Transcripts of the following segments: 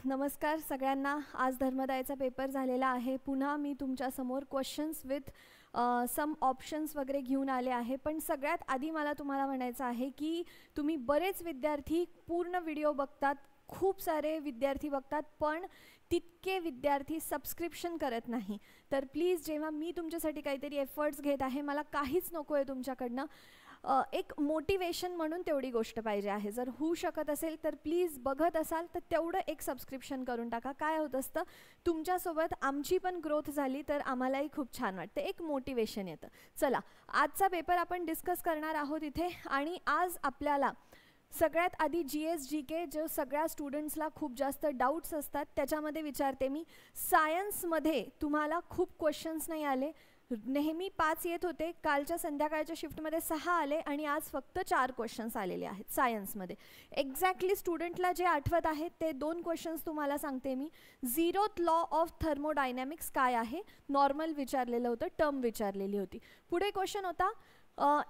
नमस्कार सगळ्यांना. आज धर्मदायचा पेपर झालेला आहे. पुन्हा मी तुमच्या समोर क्वेश्चन्स विथ सम ऑप्शन्स वगैरे घेऊन आले आहे. पण सगळ्यात आधी मला तुम्हाला म्हणायचं आहे की तुम्ही बरेच विद्यार्थी पूर्ण व्हिडिओ बघतात, खूप सारे विद्यार्थी बघतात, पण तितके विद्यार्थी सबस्क्रिप्शन करत नाही. तर प्लीज जेव्हा मी तुमच्यासाठी काहीतरी एफर्ट्स घेत आहे, मला काहीच नको आहे तुमच्याकडनं, एक मोटिवेशन म्हणून तेवढी गोष्ट पाहिजे आहे. जर होऊ शकत असेल तर प्लीज बघत असाल तर तेवढं एक सबस्क्रिप्शन करून टाका. काय होत असतं, तुमच्यासोबत आमची पण ग्रोथ झाली तर आम्हालाही खूप छान वाटतं, एक मोटिवेशन येतं. चला, आजचा पेपर आपण डिस्कस करणार आहोत इथे. आणि आज आपल्याला सगळ्यात आधी GS-GK जो सगळ्या स्टुडंट्सला खूप जास्त डाऊट्स असतात त्याच्यामध्ये विचारते मी. सायन्समध्ये तुम्हाला खूप क्वेश्चन्स नाही आले. नेहमी 5 येत होते, कालच्या संध्याकाळच्या शिफ्टमध्ये 6 आले आणि आज फक्त 4 क्वेश्चन्स आलेले आहेत सायन्समध्ये. एक्झॅक्टली स्टुडंटला जे आठवत आहेत ते 2 क्वेश्चन्स तुम्हाला सांगते मी. 0th लॉ ऑफ थर्मोडायनॅमिक्स काय आहे, नॉर्मल विचारलेलं होतं, टर्म विचारलेली होती. पुढे क्वेश्चन होता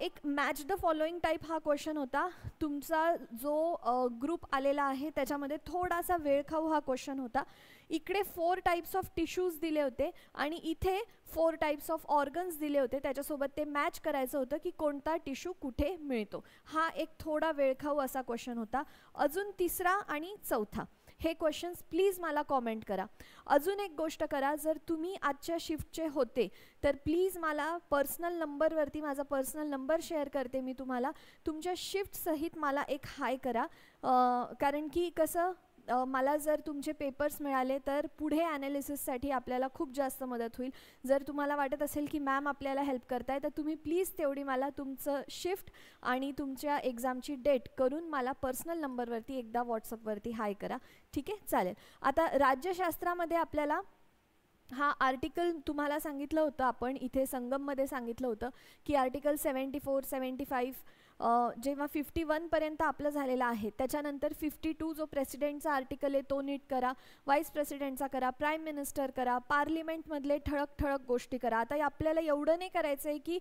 एक मॅच द फॉलोइंग टाईप. हा क्वेश्चन होता. तुमचा जो ग्रुप आलेला आहे त्याच्यामध्ये थोडासा वेळखाऊ हा क्वेश्चन होता. इकडे 4 टाइप्स ऑफ टिश्यूज दिले होते आणि इथे 4 टाइप्स ऑफ ऑर्गन्स दिले होते. त्याच्यासोबत ते मॅच करायचं होतं की कोणता टिश्यू कुठे मिळतो. हा एक थोडा वेळखाऊ असा क्वेश्चन होता. अजून 3रा आणि 4था हे क्वेश्चन्स प्लीज मला कॉमेंट करा. अजून एक गोष्ट करा, जर तुम्ही आजच्या शिफ्टचे होते तर प्लीज मला पर्सनल नंबरवरती, माझा पर्सनल नंबर शेअर करते मी तुम्हाला, तुमच्या शिफ्टसहित मला एक हाय करा. कारण की कसं, मला जर तुमचे पेपर्स मिळाले तर पुढे ॲनालिसिससाठी आपल्याला खूप जास्त मदत होईल. जर तुम्हाला वाटत असेल की मॅम आपल्याला हेल्प करताय तर तुम्ही प्लीज तेवढी मला तुमचं शिफ्ट आणि तुमच्या एक्झामची डेट करून मला पर्सनल नंबरवरती एकदा व्हॉट्सअपवरती हाय करा. ठीक आहे, चालेल. आता राज्यशास्त्रामध्ये आपल्याला हा आर्टिकल तुम्हाला सांगितलं होतं, आपण इथे संगममध्ये सांगितलं होतं की आर्टिकल 74, 75 जेव्हा 51पर्यंत आपलं झालेलं आहे, त्याच्यानंतर 52 जो प्रेसिडेंटचा आर्टिकल आहे तो नीट करा, व्हाईस प्रेसिडेंटचा करा, प्राईम मिनिस्टर करा, पार्लिमेंटमधले ठळक ठळक गोष्टी करा. आता आपल्याला एवढं नाही करायचं आहे की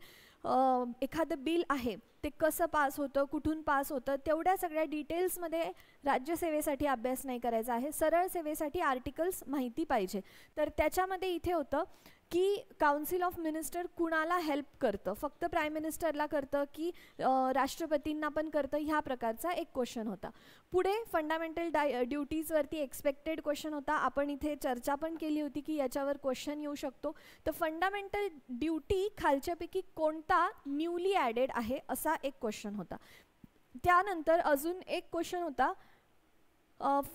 एखादं बिल आहे ते कसं पास होतं, कुठून पास होतं, तेवढ्या सगळ्या डिटेल्समध्ये राज्यसेवेसाठी अभ्यास नाही करायचा आहे. सरळ सेवेसाठी आर्टिकल्स माहिती पाहिजे. तर त्याच्यामध्ये इथे होतं की काउन्सिल ऑफ मिनिस्टर कुणाला हेल्प करतं, फक्त प्राईम मिनिस्टरला करतं की राष्ट्रपतींना पण करतं, ह्या प्रकारचा एक क्वेश्चन होता. पुढे फंडामेंटल ड्युटीजवरती एक्सपेक्टेड क्वेश्चन होता. आपण इथे चर्चा पण केली होती की याच्यावर क्वेश्चन येऊ शकतो. तर फंडामेंटल ड्युटी खालच्यापैकी कोणता न्यूली ॲडेड आहे असा एक क्वेश्चन होता. त्यानंतर अजून एक क्वेश्चन होता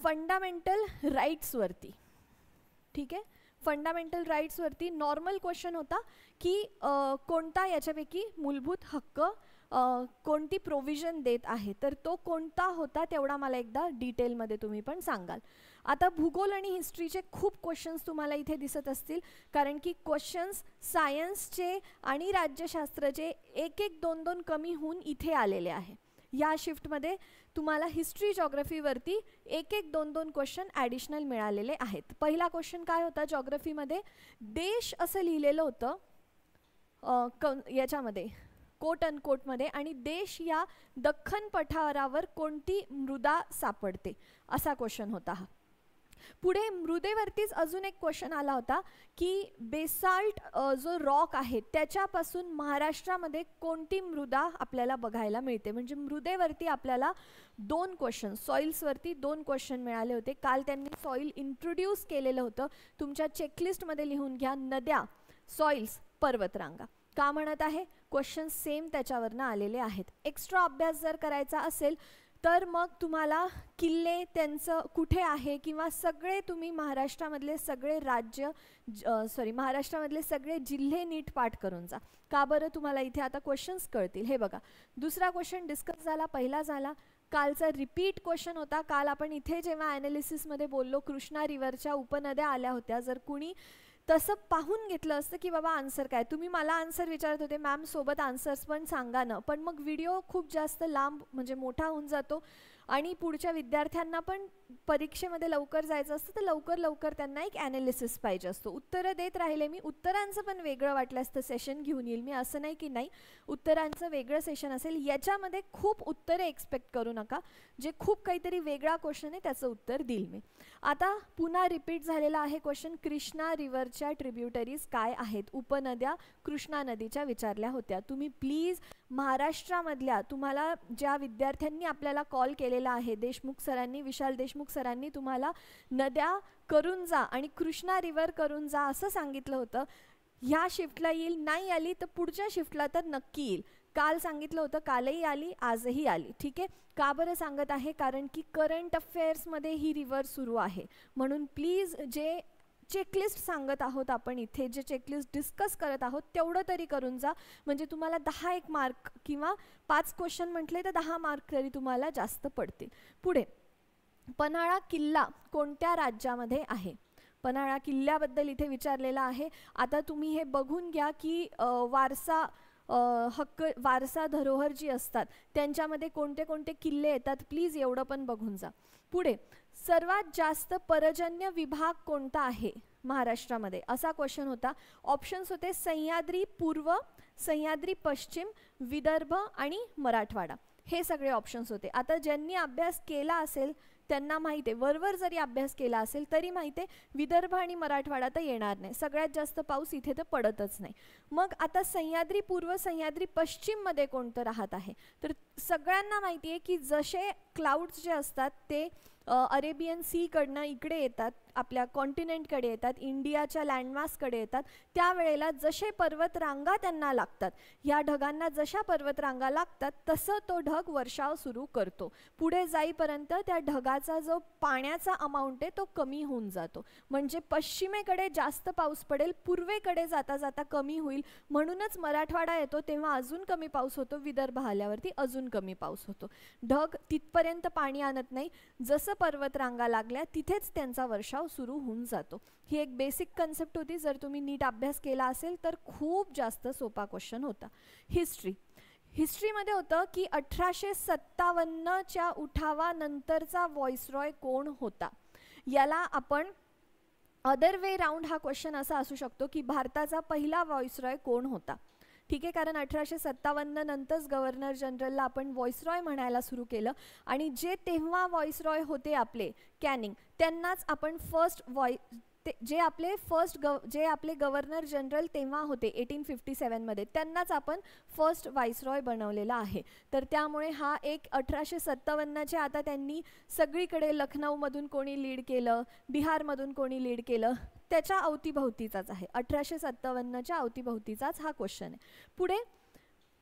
फंडामेंटल राईट्सवरती. ठीक आहे, फंडामेंटल राईट्सवरती नॉर्मल क्वेश्चन होता की कोणता याच्यापैकी मूलभूत हक्क कोणती प्रोव्हिजन देत आहे, तर तो कोणता होता तेवढा मला एकदा डिटेलमध्ये तुम्ही पण सांगाल. आता भूगोल आणि हिस्ट्रीचे खूप क्वेश्चन्स तुम्हाला इथे दिसत असतील, कारण की क्वेश्चन्स सायन्सचे आणि राज्यशास्त्राचे 1-1, 2-2 कमी होऊन इथे आलेले आहे. या शिफ्टमध्ये तुम्हाला हिस्ट्री जॉग्रफीवरती 1-1, 2-2 क्वेश्चन ॲडिशनल मिळालेले आहेत. पहिला क्वेश्चन काय होता जॉग्रफीमध्ये, देश असं लिहिलेलं होतं याच्यामध्ये कोट अनकोटमध्ये, आणि देश या दख्खन पठारावर कोणती मृदा सापडते असा क्वेश्चन होता हा. पुढे मृदेवरतीच अजून एक क्वेश्चन आला होता की बेसाल्ट जो रॉक आहे त्याच्यापासून महाराष्ट्रामध्ये कोणती मृदा आपल्याला बघायला मिळते. म्हणजे मृदेवरती आपल्याला 2 क्वेश्चन, सॉइल्सवरती 2 क्वेश्चन मिळाले होते. काल त्यांनी सॉइल इंट्रोड्यूस केलेलं होतं. तुमच्या चेकलिस्टमध्ये लिहून घ्या, नद्या, सॉइल्स, पर्वतरांगा. का म्हणत आहे, क्वेश्चन सेम त्याच्यावरनं आलेले आहेत. एक्स्ट्रा अभ्यास जर करायचा असेल तर मग तुम्हाला किल्ले त्यांचं कुठे आहे किंवा सगळे तुम्ही महाराष्ट्रामधले सगळे महाराष्ट्रामधले सगळे जिल्हे नीट पाठ करून जा. का बरं, तुम्हाला इथे आता क्वेश्चन्स कळतील. हे बघा, दुसरा क्वेश्चन डिस्कस झाला, पहिला झाला. कालचा रिपीट क्वेश्चन होता. काल आपण इथे जेव्हा ॲनालिसिसमध्ये बोललो, कृष्णा रिव्हरच्या उपनद्या आल्या होत्या. जर कुणी तसं पाहून घेतलं असतं की बाबा आन्सर काय, तुम्ही मला आन्सर विचारत होते मॅम सोबत आन्सर्स पण सांगा ना, पण मग व्हिडिओ खूप जास्त लांब म्हणजे मोठा होऊन जातो आणि पुढच्या विद्यार्थ्यांना पण परीक्षेमध्ये लवकर जायचं असतं तर लवकर लवकर त्यांना एक ॲनालिसिस पाहिजे असतो. उत्तरं देत राहिले मी, उत्तरांचं पण वेगळं वाटलं असतं सेशन घेऊन येईल मी, असं नाही की नाही, उत्तरांचं वेगळं सेशन असेल. याच्यामध्ये खूप उत्तरे एक्सपेक्ट करू नका, जे खूप काहीतरी वेगळा क्वेश्चन आहे त्याचं उत्तर देईल मी. आता पुन्हा रिपीट झालेला आहे क्वेश्चन, कृष्णा रिव्हरच्या ट्रिब्युटरीज काय आहेत? उपनद्या कृष्णा नदीच्या विचारल्या होत्या. तुम्ही प्लीज महाराष्ट्रामधल्या तुम्हाला ज्या विद्यार्थ्यांनी आपल्याला कॉल केलेला आहे, देशमुख सरांनी, विशाल देशमुख सरांनी तुम्हाला नद्या करून जा आणि कृष्णा रिव्हर करून जा असं सांगितलं होतं. ह्या शिफ्टला येईल, नाही आली तर पुढच्या शिफ्टला तर नक्की येईल. काल सांगितलं होतं, कालही आली, आजही आली. ठीक आहे, का बरं सांगत आहे? कारण की करंट अफेअर्समध्ये ही रिव्हर सुरू आहे, म्हणून प्लीज जे चेकलिस्ट सांगत आहोत आपण इथे, जे चेकलिस्ट डिस्कस करत आहोत तेवढं तरी करून जा, म्हणजे तुम्हाला 10 मार्क किंवा 5 क्वेश्चन म्हटले तर 10 मार्क तरी तुम्हाला जास्त पडतील. पुढे, पन्हाळा किल्ला कोणत्या राज्यामध्ये आहे? पन्हाळा किल्ल्याबद्दल इथे विचारलेलं आहे. आता तुम्ही हे बघून घ्या की वारसा धरोहर जी असतात त्यांच्यामध्ये कोणते कोणते किल्ले येतात, प्लीज एवढं पण बघून जा. पुढे, सर्वात जास्त पर्जन्य विभाग कोणता आहे महाराष्ट्रामध्ये? असा क्वेश्चन होता. ऑप्शन्स होते सह्याद्री पूर्व, सह्याद्री पश्चिम, विदर्भ आणि मराठवाडा. हे सगळे ऑप्शन्स होते. आता ज्यांनी अभ्यास केला असेल त्यांना माहिती आहे, वरवर जरी अभ्यास केला असेल तरी माहिती आहे विदर्भ आणि मराठवाडा तर येणार नाही, सगळ्यात जास्त पाऊस इथे तर पडतच नाही. मग आता सह्याद्री पूर्व, सह्याद्री पश्चिममध्ये कोणतं राहत आहे? तर सगळ्यांना माहिती आहे की जसे क्लाउड्स जे असतात ते अरेबियन सीकडनं इकडे येतात, आपल्या कॉन्टिनेंटकडे येतात, इंडियाच्या लँडमासकडे येतात, त्यावेळेला जसे पर्वतरांगा त्यांना लागतात, या ढगांना जशा पर्वतरांगा लागतात तसं तो ढग वर्षाव सुरू करतो. पुढे जाईपर्यंत त्या ढगाचा जो पाण्याचा अमाऊंट आहे तो कमी होऊन जातो, म्हणजे पश्चिमेकडे जास्त पाऊस पडेल, पूर्वेकडे जाता जाता कमी होईल. म्हणूनच मराठवाडा येतो तेव्हा अजून कमी पाऊस होतो, विदर्भ आल्यावरती अजून कमी पाऊस होतो. ढग तिथपर्यंत पाणी आणत नाही, जसं पर्वतरांगा लागल्या तिथेच त्यांचा वर्षाव सुरू होऊन जातो. ही एक बेसिक कन्सेप्ट होती. जर तुम्ही नीट अभ्यास केला असेल तर खूप जास्त सोपा क्वेश्चन होता. हिस्ट्रीमध्ये होतं की 1857च्या उठावानंतरचा व्हॉइसरॉय कोण होता? याला आपण अदर वे राऊंड हा क्वेश्चन असा असू शकतो की भारताचा पहिला व्हॉइसरॉय कोण होता? ठीक आहे, कारण 1857 नंतरच गव्हर्नर जनरलला आपण व्हॉइसरॉय म्हणायला सुरू केलं आणि जे तेव्हा व्हॉइसरॉय होते आपले कॅनिंग, त्यांनाच आपण जे आपले गव्हर्नर जनरल तेव्हा होते 1857 मध्ये, त्यांनाच आपण फर्स्ट व्हाईसरॉय बनवलेला आहे. तर त्यामुळे हा एक 1857चे आता त्यांनी सगळीकडे लखनौमधून कोणी लीड केलं, बिहारमधून कोणी लीड केलं, त्याच्या अवतीभवतीचाच आहे. 1857च्या अवतीभवतीचाच हा क्वेश्चन आहे. पुढे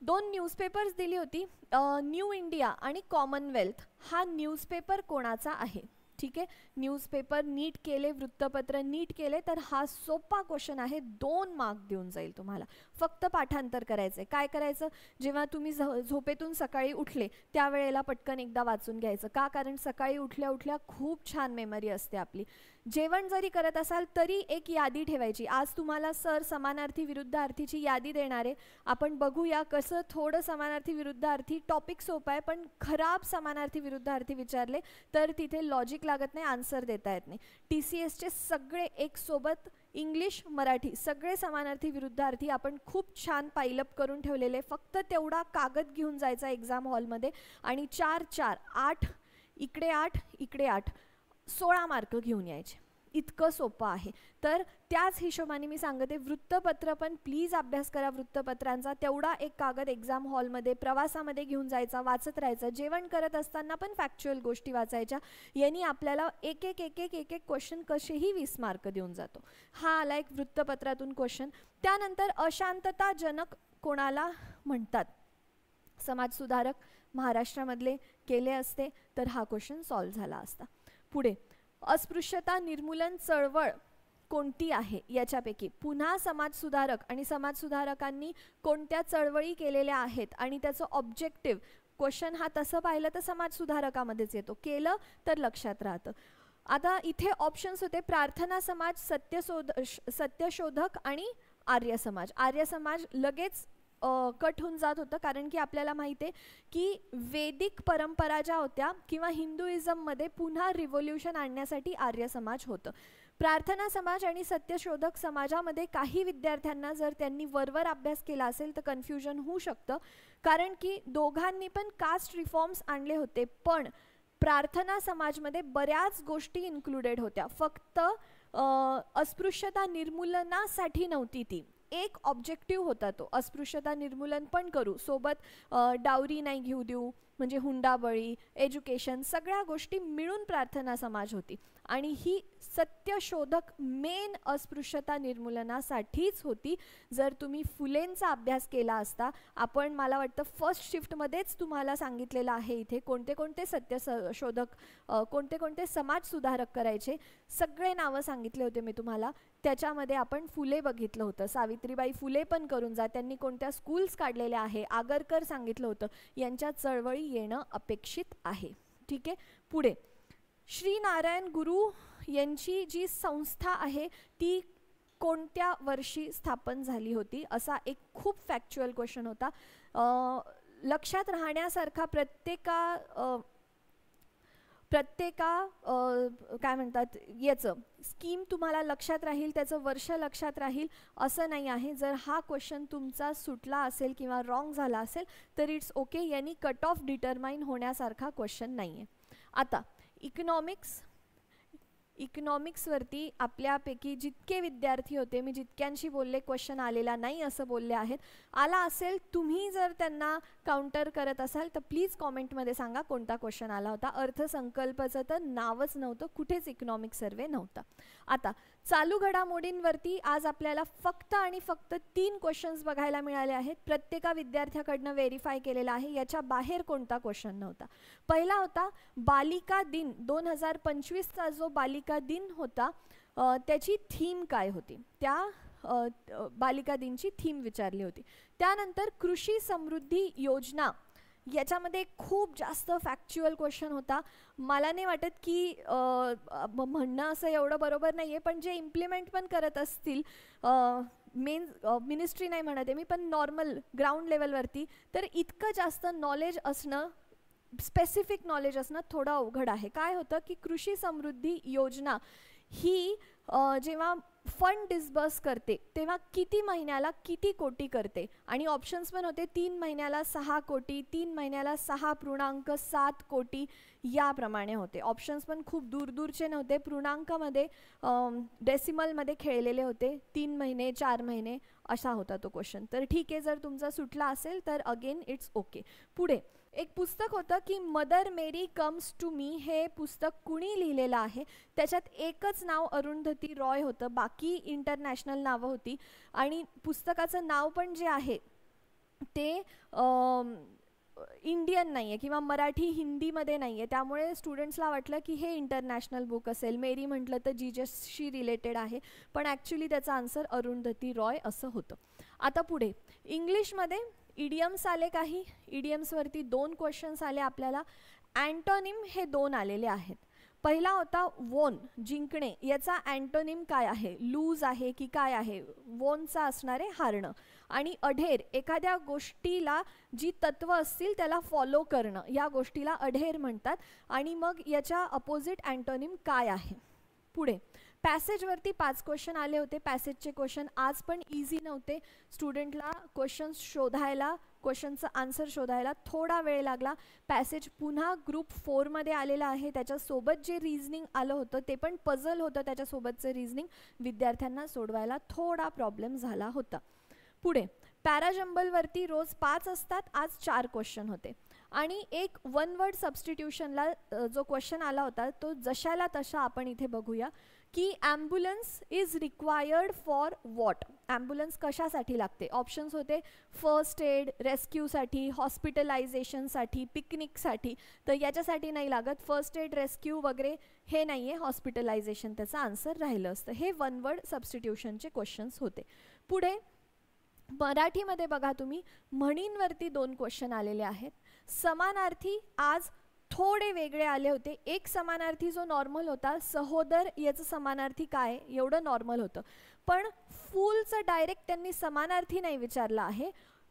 2 न्यूजपेपर्स दिली होती, न्यू इंडिया आणि कॉमनवेल्थ. हा न्यूजपेपर कोणाचा आहे? ठीक आहे, न्यूजपेपर नीट केले, वृत्तपत्र नीट केले तर हा सोपा क्वेश्चन आहे, 2 मार्क देऊन जाईल तुम्हाला. फक्त पाठांतर करायचं आहे. काय करायचं? जेव्हा तुम्ही झोपेतून सकाळी उठले त्यावेळेला पटकन एकदा वाचून घ्यायचं. का? कारण सकाळी उठल्या उठल्या खूप छान मेमरी असते आपली. जेवण जरी करत असाल तरी एक यादी ठेवायची. आज तुम्हाला सर समानार्थी विरुद्धार्थीची यादी देणार आहे. आपण बघूया कसं थोडं समानार्थी विरुद्धार्थी टॉपिक सोपा आहे, पण खराब समानार्थी विरुद्धार्थी विचारले तर तिथे लॉजिक लागत नाही, आन्सर देता येत नाही. TCSचे सगळे एक सोबत इंग्लिश मराठी सगळे समानार्थी विरुद्धार्थी आपण खूप छान पाईलअप करून ठेवलेले. फक्त तेवढा कागद घेऊन जायचा एक्झाम हॉलमध्ये आणि 4 8 इकडे 8 इकडे 8 16 मार्क घेऊन यायचे. इतकं सोपं आहे. तर त्याच हिशोबाने मी सांगते, वृत्तपत्र पण प्लीज अभ्यास करा. वृत्तपत्रांचा तेवढा एक कागद एक्झाम हॉलमध्ये प्रवासामध्ये घेऊन जायचा, वाचत राहायचं. जेवण करत असताना पण फॅक्च्युअल गोष्टी वाचायच्या. यांनी आपल्याला एक एक क्वेश्चन कसेही 20 मार्क देऊन जातो. हा आला एक वृत्तपत्रातून क्वेश्चन. त्यानंतर अशांतताजनक कोणाला म्हणतात? समाजसुधारक महाराष्ट्रामधले केले असते तर हा क्वेश्चन सॉल्व्ह झाला असता. पुढे, अस्पृश्यता निर्मूलन चळवळ कोणती आहे याच्यापैकी? पुन्हा समाजसुधारक आणि समाजसुधारकांनी कोणत्या चळवळी केलेल्या आहेत आणि त्याचं ऑब्जेक्टिव्ह क्वेश्चन हा तसं पाहिलं तर समाजसुधारकामध्येच येतो, केलं तर लक्षात राहतं. आता इथे ऑप्शन्स होते प्रार्थना समाज, सत्यशोधक आणि आर्य समाज. आर्य समाज लगेच कट होऊन जात होतं, कारण की आपल्याला माहिती आहे की वैदिक परंपरा ज्या होत्या किंवा हिंदुइझममध्ये पुन्हा रिव्होल्यूशन आणण्यासाठी आर्य समाज होतं. प्रार्थना समाज आणि सत्यशोधक समाजामध्ये काही विद्यार्थ्यांना जर त्यांनी वरवर अभ्यास केला असेल तर कन्फ्युजन होऊ शकतं, कारण की दोघांनी पण कास्ट रिफॉर्म्स आणले होते, पण प्रार्थना समाजमध्ये बऱ्याच गोष्टी इन्क्लुडेड होत्या, फक्त अस्पृश्यता निर्मूलनासाठी नव्हती ती. एक ऑब्जेक्टिव्ह होता तो, अस्पृश्यता निर्मूलन पण करू, सोबत डावरी नाही घेऊ देऊ, म्हणजे हुंडाबळी, एज्युकेशन, सगळ्या गोष्टी मिळून प्रार्थना समाज होती. आणि ही सत्यशोधक मेन अस्पृश्यता निर्मूलनासाठीच होती. जर तुम्ही फुलेंचा अभ्यास केला असता, आपण मला वाटतं फर्स्ट शिफ्टमध्येच तुम्हाला सांगितलेलं आहे इथे कोणते कोणते सत्यशोधक, कोणते कोणते समाज सुधारक करायचे, सगळे नावं सांगितले होते मी तुम्हाला. त्याच्यामध्ये आपण फुले बघितलं होतं, सावित्रीबाई फुले पण करून जा, त्यांनी कोणत्या स्कूल्स काढलेल्या आहे, आगरकर सांगितलं होतं, यांच्या चळवळी येणं अपेक्षित आहे. ठीक आहे, पुढे श्री नारायण गुरु यांची जी संस्था आहे ती कोणत्या वर्षी स्थापन झाली होती, असा एक खूप फॅक्च्युअल क्वेश्चन होता. लक्षात राहण्यासारखा प्रत्येका काय म्हणतात याचं स्कीम तुम्हाला लक्षात राहील, त्याचं वर्ष लक्षात राहील असं नाही आहे. जर हा क्वेश्चन तुमचा सुटला असेल किंवा रॉंग झाला असेल तर इट्स ओके, यांनी कट ऑफ डिटरमाइन होण्यासारखा क्वेश्चन नाही आहे. आता इकॉनॉमिक्सवरती आपल्यापैकी जितके विद्यार्थी होते, मी जितक्यांशी बोलले क्वेश्चन आलेला नाही असं बोलले आहेत, आला असेल, तुम्ही जर त्यांना काउंटर करत असाल तर प्लीज कॉमेंटमध्ये सांगा कोणता क्वेश्चन आला होता. अर्थसंकल्पाचं तर नावच नव्हतं, कुठेच इकॉनॉमिक सर्वे नव्हता. आता चालू घडामोडींवरती आज आपल्याला फक्त आणि फक्त 3 क्वेश्चन्स बघायला मिळाले आहेत, प्रत्येका विद्यार्थ्याकडनं व्हेरीफाय केलेला आहे, याच्या बाहेर कोणता क्वेश्चन नव्हता. पहिला होता बालिका दिन, 2025चा जो बालिका दिन होता त्याची थीम काय होती, त्या बालिका दिनची थीम विचारली होती. त्यानंतर कृषी समृद्धी योजना, याच्यामध्ये खूप जास्त फॅक्च्युअल क्वेश्चन होता. मला नाही वाटत की म्हणणं असं एवढं बरोबर नाही आहे, पण जे इम्प्लिमेंट पण करत असतील, मेन मिनिस्ट्री नाही म्हणत आहे मी, पण नॉर्मल ग्राउंड लेवलवरती, तर इतकं जास्त नॉलेज असणं, स्पेसिफिक नॉलेज असणं थोडं अवघड आहे. काय होतं की कृषी समृद्धी योजना ही जेव्हा फंड डिस्बर्स करते तेव्हा किती महिन्याला किती कोटी करते, आणि ऑप्शन्स पण होते 3 महिन्याला 6 कोटी, 3 महिन्याला 6.7 कोटी, याप्रमाणे होते. ऑप्शन्स पण खूप दूरचे नव्हते, पूर्णांकामध्ये डेसिमलमध्ये खेळलेले होते. 3 महिने 4 महिने असा होता तो क्वेश्चन. तर ठीक आहे, जर तुमचा सुटला असेल तर अगेन इट्स ओके. पुढे एक पुस्तक होतं की mother Mary comes to me, हे पुस्तक कुणी लिहिलेलं आहे, त्याच्यात एकच नाव अरुंधती रॉय होतं, बाकी इंटरनॅशनल नावं होती. आणि पुस्तकाचं नाव पण जे आहे ते इंडियन नाही आहे किंवा मराठी हिंदीमध्ये नाही आहे, त्यामुळे स्टुडंट्सला वाटलं की हे इंटरनॅशनल बुक असेल. मेरी म्हटलं तर जीजसशी रिलेटेड आहे, पण ॲक्च्युली त्याचा आन्सर अरुंधती रॉय असं होतं. आता पुढे इंग्लिशमध्ये इडियम्स आले, काही इडियम्सवरती 2 क्वेश्चन्स आले आपल्याला. अँटोनिम हे 2 आलेले आहेत. पहिला होता वोन, जिंकणे, याचा अँटोनिम काय आहे, लूज आहे की काय आहे, वोनचा असणारे हारणं. आणि अढेर, एखाद्या गोष्टीला जी तत्व असतील त्याला फॉलो करणं, या गोष्टीला अढेर म्हणतात. आणि मग याच्या अपोजिट अँटोनिम काय आहे. पुढे पॅसेजवरती 5 क्वेश्चन आले होते. पॅसेजचे क्वेश्चन आज पण इझी नव्हते, स्टुडंटला क्वेश्चन्स शोधायला, क्वेश्चनचं आन्सर शोधायला थोडा वेळ लागला. पॅसेज पुन्हा ग्रुप 4मध्ये आलेला आहे, त्याच्यासोबत जे रिझनिंग आलं होतं ते पण पझल होतं, त्याच्यासोबतचं रिझनिंग विद्यार्थ्यांना सोडवायला थोडा प्रॉब्लेम झाला होता. पुढे पॅराजंबलवरती रोज 5 असतात, आज 4 क्वेश्चन होते. आणि एक 1 वर्ड सबस्टिट्यूशनला जो क्वेश्चन आला होता तो जशाला तशा आपण इथे बघूया की ambulance is required for what, ambulance कशासाठी लागते. ऑप्शन्स होते फर्स्ट एड, रेस्क्यूसाठी, हॉस्पिटलायझेशनसाठी, पिकनिकसाठी. तर याच्यासाठी नाही लागत, फर्स्ट एड, रेस्क्यू वगैरे हे नाही आहे, हॉस्पिटलायझेशन त्याचं आन्सर राहिलं असतं. हे 1 वर्ड सबस्टिट्यूशनचे क्वेश्चन्स होते. पुढे मराठीमध्ये बघा तुम्ही, म्हणींवरती 2 क्वेश्चन आलेले आहेत. समानार्थी आज थोडे वेगळे आले होते. एक समानार्थी जो नॉर्मल होता, सहोदर, याचं समानार्थी काय, एवढं नॉर्मल होतं. पण फूलचं डायरेक्ट त्यांनी समानार्थी नाही विचारलं आहे,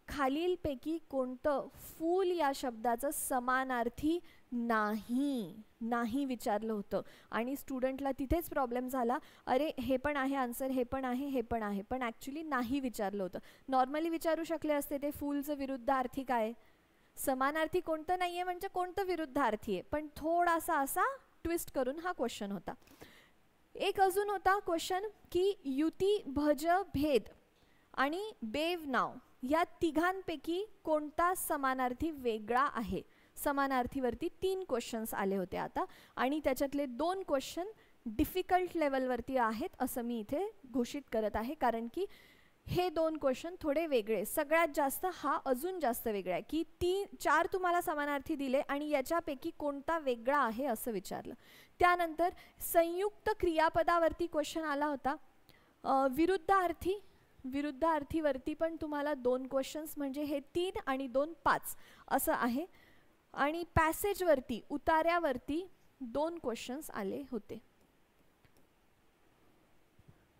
खालीलपैकी कोणतं फूल या शब्दाचं समानार्थी नाही विचारलं होतं आणि स्टुडंटला तिथेच प्रॉब्लेम झाला. अरे हे पण आहे आन्सर, हे पण आहे, हे पण आहे, पण ॲक्च्युली नाही विचारलं होतं. नॉर्मली विचारू शकले असते ते फूलचं विरुद्धार्थी काय, समानार्थी कोणतं नाही आहे म्हणजे कोणतं विरुद्धार्थी आहे, पण थोडासा असा ट्विस्ट करून हा क्वेश्चन होता. एक अजून होता क्वेश्चन की युती, भज, भेद आणि बेव नाव या तिघांपैकी कोणता समानार्थी वेगळा आहे. समानार्थीवरती 3 क्वेश्चन्स आले होते आता आणि त्याच्यातले 2 क्वेश्चन डिफिकल्ट लेवलवरती आहेत असं मी इथे घोषित करत आहे, कारण की हे 2 क्वेश्चन थोडे वेगळे. सगळ्यात जास्त हा अजून जास्त वेगळा आहे की 4 तुम्हाला समानार्थी दिले आणि याच्यापैकी कोणता वेगळा आहे असं विचारलं. त्यानंतर संयुक्त क्रियापदावरती क्वेश्चन आला होता. विरुद्धार्थीवरती पण तुम्हाला 2 क्वेश्चन्स म्हणजे हे 3 आणि 2 5 असं आहे. आणि पॅसेजवरती उतार्यावरती 2 क्वेश्चन्स आले होते.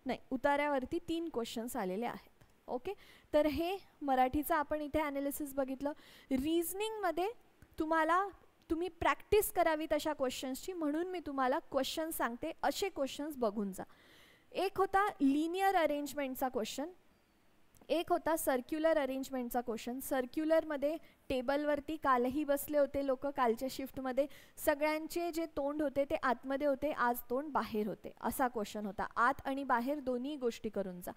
नाही, उतार्यावरती 3 क्वेश्चन्स आलेले आहेत. ओके, तर हे मराठीचं आपण इथे ॲनालिसिस बघितलं. रिझनिंगमध्ये तुम्ही प्रॅक्टिस करावी तशा क्वेश्चन्सची, म्हणून मी तुम्हाला क्वेश्चन सांगते, असे क्वेश्चन्स बघून जा. एक होता लिनियर अरेंजमेंटचा क्वेश्चन, एक होता सर्क्युलर अरेंजमेंटचा क्वेश्चन. सर्क्युलरमध्ये टेबलवरती कालही बसले होते लोक, कालच्या शिफ्टमध्ये सगळ्यांचे जे तोंड होते ते आतमध्ये होते, आज तोंड बाहेर होते, असा क्वेश्चन होता. आत आणि बाहेर दोन्ही गोष्टी करून जा.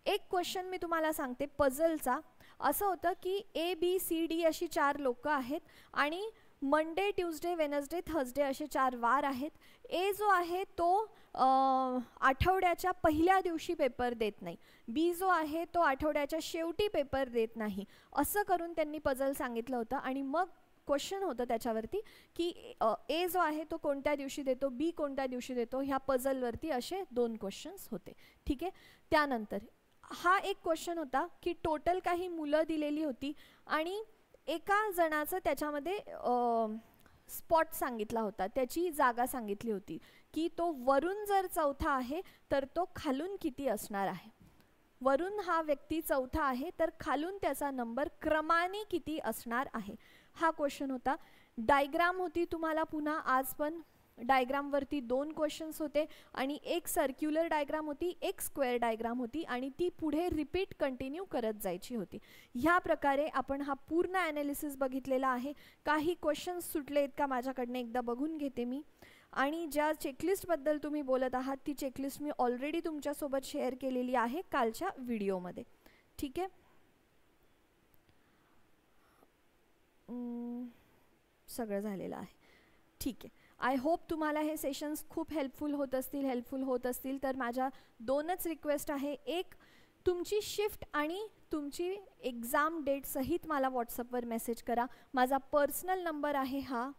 एक क्वेश्चन मी तुम्हाला सांगते पझलचा. असं होतं की ABCD अशी 4 लोक आहेत आणि मंडे, ट्यूजडे, वेनसडे, थर्सडे असे 4 वार आहेत. ए जो आहे तो आठवड्याच्या पहिल्या दिवशी पेपर देत नाही, बी जो आहे तो आठवड्याच्या शेवटी पेपर देत नाही, असं करून त्यांनी पझल सांगितलं होतं. आणि मग क्वेश्चन होतं त्याच्यावरती की ए जो आहे तो कोणत्या दिवशी देतो, बी कोणत्या दिवशी देतो, ह्या पझलवरती असे 2 क्वेश्चन्स होते. ठीक आहे. त्यानंतर हा एक क्वेश्चन होता की टोटल काही मुलं दिलेली होती आणि एका जणाचं त्याच्यामध्ये स्पॉट सांगितला होता, त्याची जागा सांगितली होती की तो वरून जर चौथा आहे तर तो खालून किती असणार आहे. वरून हा व्यक्ती चौथा आहे तर खालून त्याचा नंबर क्रमाने किती असणार आहे, हा क्वेश्चन होता. डायग्राम होती तुम्हाला पुन्हा आज पण. डायग्रामवरती 2 क्वेश्चन्स होते आणि एक सर्क्युलर डायग्राम होती, एक स्क्वेअर डायग्राम होती आणि ती पुढे रिपीट कंटिन्यू करत जायची होती. ह्या प्रकारे आपण हा पूर्ण ॲनालिसिस बघितलेला आहे. काही क्वेश्चन्स सुटले आहेत का माझ्याकडनं एकदा बघून घेते मी. आणि ज्या चेकलिस्टबद्दल तुम्ही बोलत आहात ती चेकलिस्ट मी ऑलरेडी तुमच्यासोबत शेअर केलेली आहे कालच्या व्हिडिओमध्ये. ठीक आहे. सगळं झालेलं आहे. ठीक आहे. आय होप तुम्हाला हे सेशन्स खूप हेल्पफुल होत असतील. तर माझ्या 2च रिक्वेस्ट आहे. एक, तुमची शिफ्ट आणि तुमची एक्झाम डेट सहित मला व्हॉट्सअपवर मेसेज करा. माझा पर्सनल नंबर आहे हा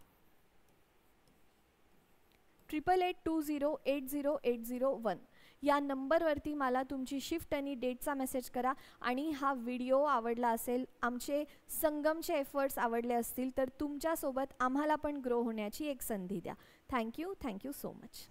8882080801. या नंबरवरती मला तुमची शिफ्ट आणि डेटचा मेसेज करा. आणि हा व्हिडिओ आवडला असेल, आमचे संगमचे एफर्ट्स आवडले असतील तर तुमच्यासोबत आम्हाला पण ग्रो होण्याची एक संधी द्या. Thank you so much.